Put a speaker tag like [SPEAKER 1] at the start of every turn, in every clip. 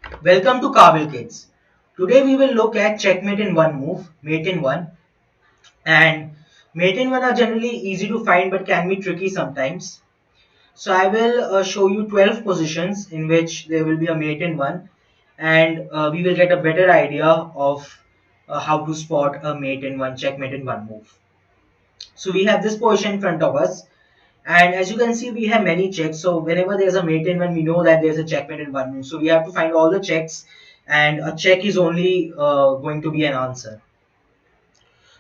[SPEAKER 1] Welcome to Kabul Kids. Today we will look at checkmate in one move, mate in one, and mate in one are generally easy to find but can be tricky sometimes. So I will show you 12 positions in which there will be a mate in one, and we will get a better idea of how to spot a mate in one, checkmate in one move. So we have this position in front of us, and as you can see, we have many checks. So whenever there's a mate in one, we know that there's a checkmate in one move. So we have to find all the checks, and a check is only going to be an answer.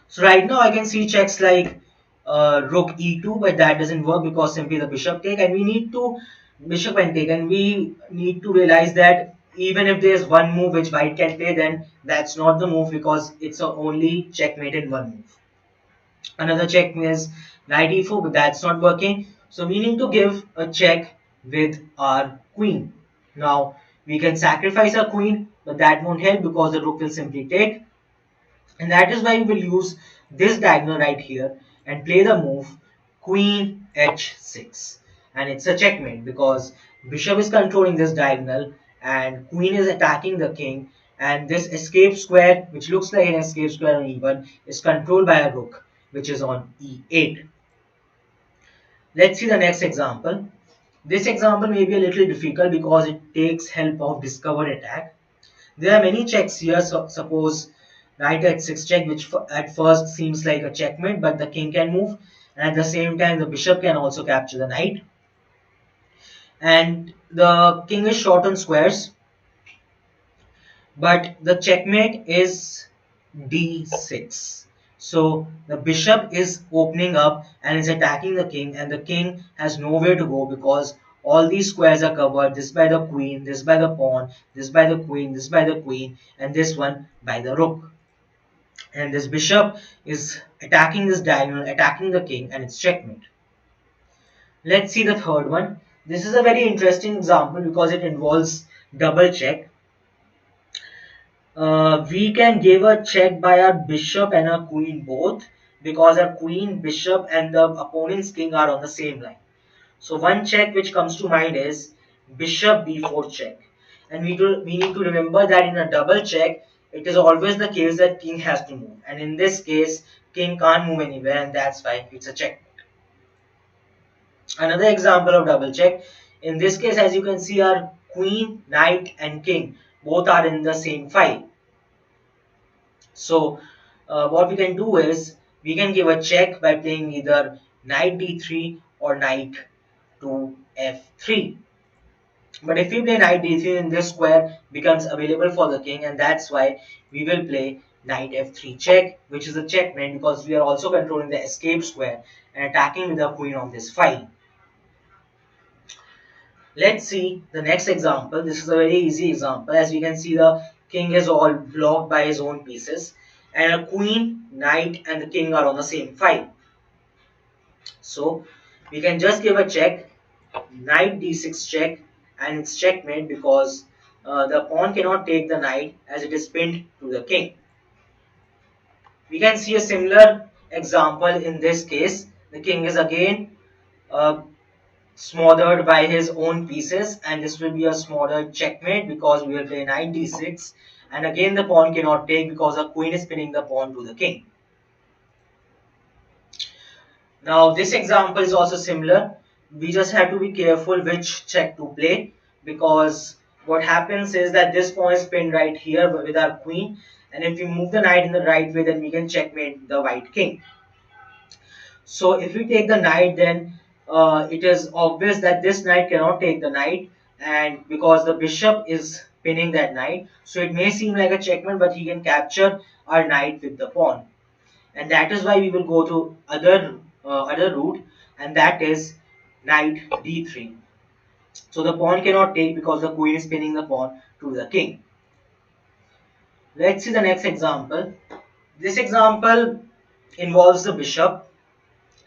[SPEAKER 1] So right now I can see checks like rook e2, but that doesn't work because simply the bishop take, and we need to bishop and take, and we need to realize that even if there's one move which white can play, then that's not the move because it's a only checkmate in one move. Another check is knight e4, but that's not working. So we need to give a check with our queen. Now we can sacrifice our queen, but that won't help because the rook will simply take. And that is why we will use this diagonal right here and play the move queen h6. And it's a checkmate because bishop is controlling this diagonal and queen is attacking the king, and this escape square, which looks like an escape square on e1, is controlled by a rook which is on e8. Let's see the next example. This example may be a little difficult because it takes help of discovered attack. There are many checks here. So suppose knight h6 check, which at first seems like a checkmate, but the king can move, and at the same time the bishop can also capture the knight. And the king is short on squares, but the checkmate is d6. So the bishop is opening up and is attacking the king, and the king has nowhere to go because all these squares are covered, this by the queen, this by the pawn, this by the queen, this by the queen, and this one by the rook. And this bishop is attacking this diagonal, attacking the king, and it's checkmate. Let's see the third one. This is a very interesting example because it involves double check. We can give a check by our bishop and our queen both because our queen, bishop, and the opponent's king are on the same line. So one check which comes to mind is bishop b4 check. And we need to remember that in a double check, it is always the case that king has to move. And in this case, king can't move anywhere, and that's why it's a check. Another example of double check. In this case, as you can see, our queen, knight, and king both are in the same file. So what we can do is we can give a check by playing either knight d3 or knight to f3. But if we play knight d3, then this square becomes available for the king, and that's why we will play knight f3 check, which is a checkmate because we are also controlling the escape square and attacking with the queen on this file. Let's see the next example. This is a very easy example. As we can see, the king is all blocked by his own pieces, and a queen, knight, and the king are on the same file. So we can just give a check, knight d6 check, and it's checkmate because the pawn cannot take the knight as it is pinned to the king. We can see a similar example in this case. The king is again uh, smothered by his own pieces, and this will be a smothered checkmate because we will play knight d6, and again the pawn cannot take because the queen is pinning the pawn to the king. Now this example is also similar. We just have to be careful which check to play because what happens is that this pawn is pinned right here with our queen, and if we move the knight in the right way, then we can checkmate the white king. So if we take the knight, then it is obvious that this knight cannot take the knight, and because the bishop is pinning that knight, so it may seem like a checkmate, but he can capture our knight with the pawn, and that is why we will go to other route, and that is knight d3. So the pawn cannot take because the queen is pinning the pawn to the king. Let's see the next example. This example involves the bishop,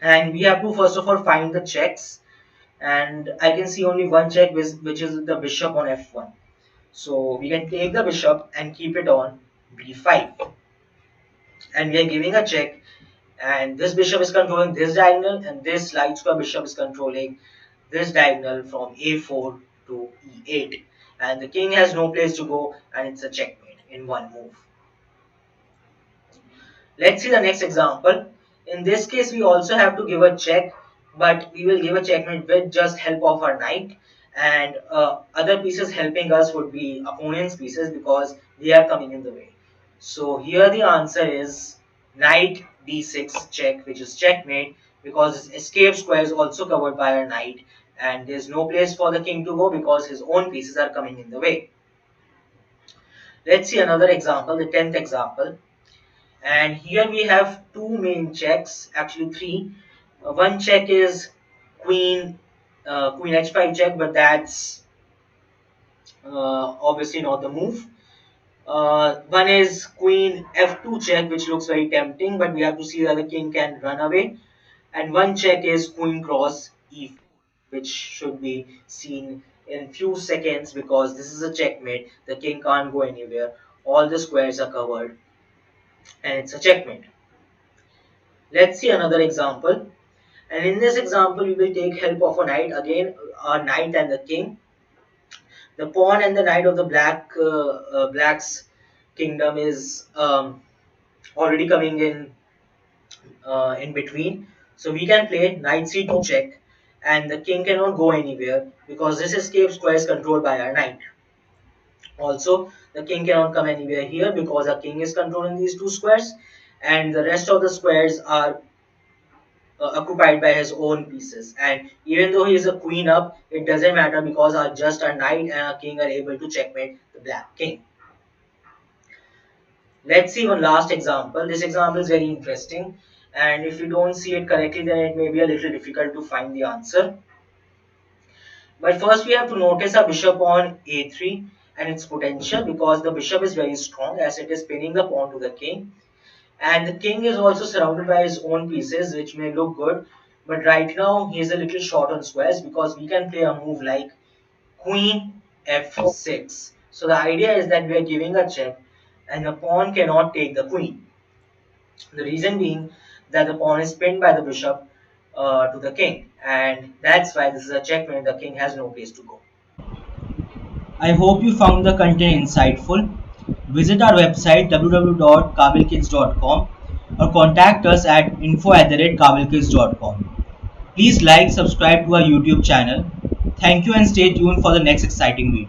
[SPEAKER 1] and we have to first of all find the checks, and I can see only one check which is the bishop on f1. So we can take the bishop and keep it on b5, and we are giving a check, and this bishop is controlling this diagonal, and this light square bishop is controlling this diagonal from a4 to e8, and the king has no place to go, and it's a checkmate in one move. Let's see the next example. In this case, we also have to give a check, but we will give a checkmate with just help of our knight, and other pieces helping us would be opponent's pieces because they are coming in the way. So here the answer is knight d6 check, which is checkmate because his escape square is also covered by a knight, and there's no place for the king to go because his own pieces are coming in the way. Let's see another example, the 10th example. And here we have two main checks, actually three. One check is queen queen h5 check, but that's obviously not the move. One is queen f2 check, which looks very tempting, but we have to see that the king can run away. And one check is queen cross e4, which should be seen in few seconds because this is a checkmate. The king can't go anywhere. All the squares are covered, and it's a checkmate. Let's see another example. And in this example, we will take help of a knight. Again, a knight and the king. The pawn and the knight of the black's kingdom is already coming in between. So we can play knight c2 check, and the king cannot go anywhere because this escape square is controlled by our knight. Also, the king cannot come anywhere here because our king is controlling these two squares, and the rest of the squares are occupied by his own pieces. And even though he is a queen up, it doesn't matter because just a knight and a king are able to checkmate the black king. Let's see one last example. This example is very interesting, and if you don't see it correctly, then it may be a little difficult to find the answer. But first we have to notice a bishop on a3 and its potential because the bishop is very strong as it is pinning the pawn to the king. And the king is also surrounded by his own pieces, which may look good, but right now he is a little short on squares because we can play a move like queen f6. So the idea is that we are giving a check and the pawn cannot take the queen. The reason being that the pawn is pinned by the bishop to the king, and that's why this is a checkmate. The king has no place to go. I hope you found the content insightful. Visit our website www.kabilkids.com or contact us at info@kabilkids.com. Please like, subscribe to our YouTube channel. Thank you and stay tuned for the next exciting video.